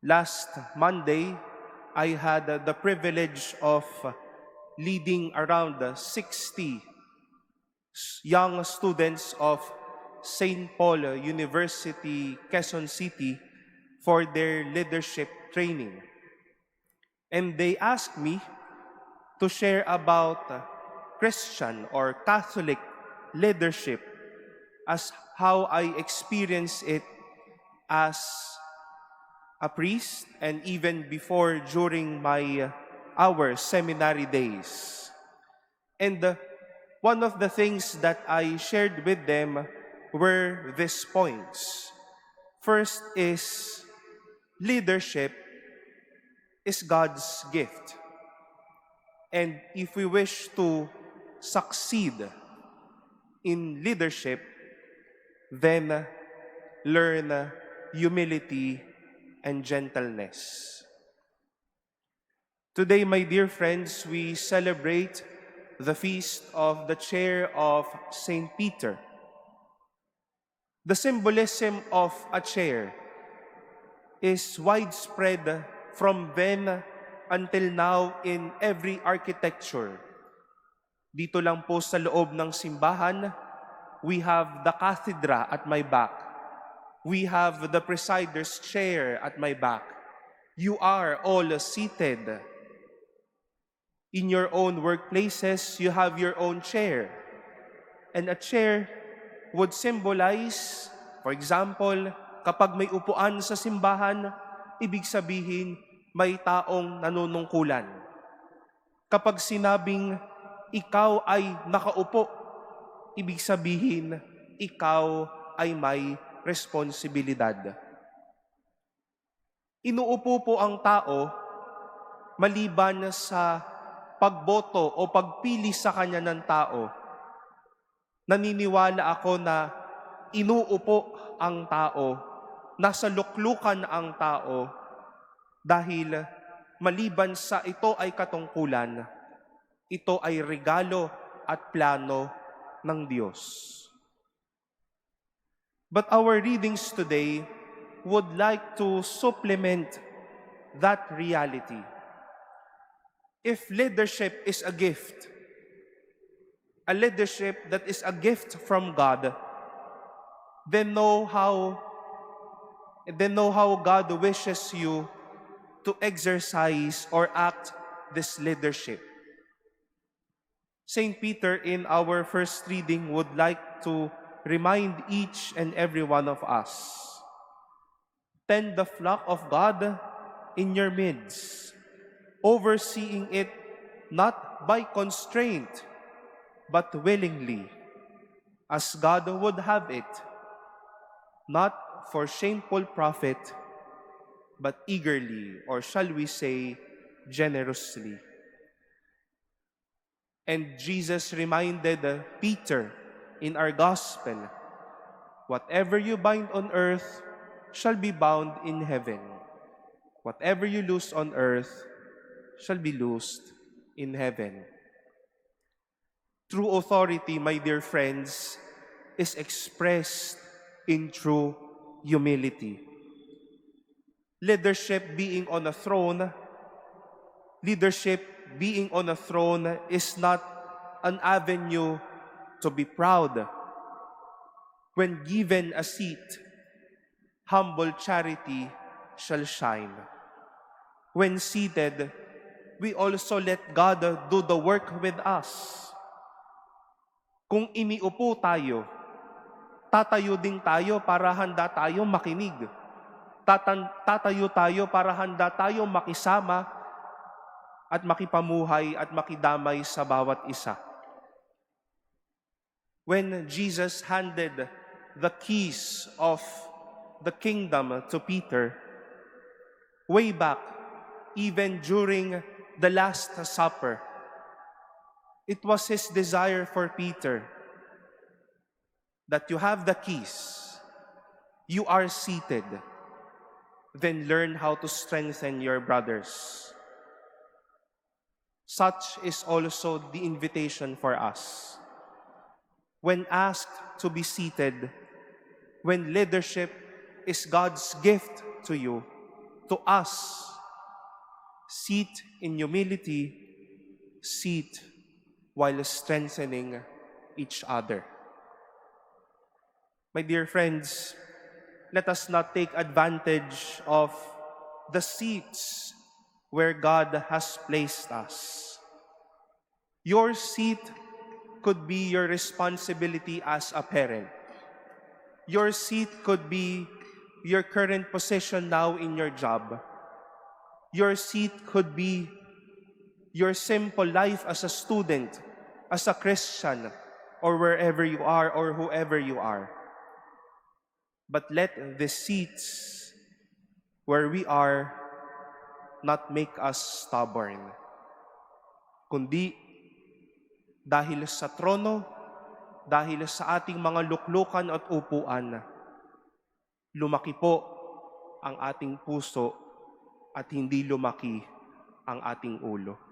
Last Monday, I had the privilege of leading around 60 young students of St. Paul University, Quezon City for their leadership training. And they asked me to share about Christian or Catholic leadership as how I experience it as a priest and even before during my our seminary days. And one of the things that I shared with them were these points. First is leadership is God's gift. And if we wish to succeed in leadership, then learn humility and gentleness. Today, my dear friends, we celebrate the feast of the chair of St. Peter. The symbolism of a chair is widespread from then until now in every architecture. Dito lang po sa loob ng simbahan, we have the cathedra at my back. We have the presider's chair at my back. You are all seated. In your own workplaces, you have your own chair. And a chair would symbolize, for example, kapag may upuan sa simbahan, ibig sabihin may taong nanunungkulan. Kapag sinabing ikaw ay nakaupo, ibig sabihin ikaw ay may responsibilidad. Inuupo po ang tao maliban sa pagboto o pagpili sa kanya ng tao. Naniniwala ako na inuupo ang tao, nasa luklukan ang tao dahil maliban sa ito ay katungkulan, ito ay regalo at plano ng Diyos. But our readings today would like to supplement that reality. If leadership is a gift, a leadership that is a gift from God, then know how God wishes you to exercise or act this leadership. St. Peter in our first reading would like to remind each and every one of us, tend the flock of God in your midst, overseeing it not by constraint, but willingly, as God would have it, not for shameful profit, but eagerly, or shall we say, generously. And Jesus reminded Peter in our gospel, whatever you bind on earth shall be bound in heaven. Whatever you loose on earth shall be loosed in heaven. True authority, my dear friends, is expressed in true humility. Leadership being on a throne is not an avenue to be proud. When given a seat, humble charity shall shine. When seated, we also let God do the work with us. Kung iniupo tayo, tatayo din tayo para handa tayo makinig. Tatayo tayo para handa tayo makisama at makipamuhay at makidamay sa bawat isa. When Jesus handed the keys of the kingdom to Peter, way back, even during the Last Supper, it was his desire for Peter that you have the keys, you are seated, then learn how to strengthen your brothers. Such is also the invitation for us. When asked to be seated, when leadership is God's gift to you, to us, sit in humility, sit while strengthening each other. My dear friends, let us not take advantage of the seats where God has placed us. Your seat could be your responsibility as a parent. Your seat could be your current position now in your job. Your seat could be your simple life as a student, as a Christian, or wherever you are or whoever you are. But let the seats where we are not make us stubborn, kundi dahil sa trono, dahil sa ating mga luklukan at upuan, lumaki po ang ating puso at hindi lumaki ang ating ulo.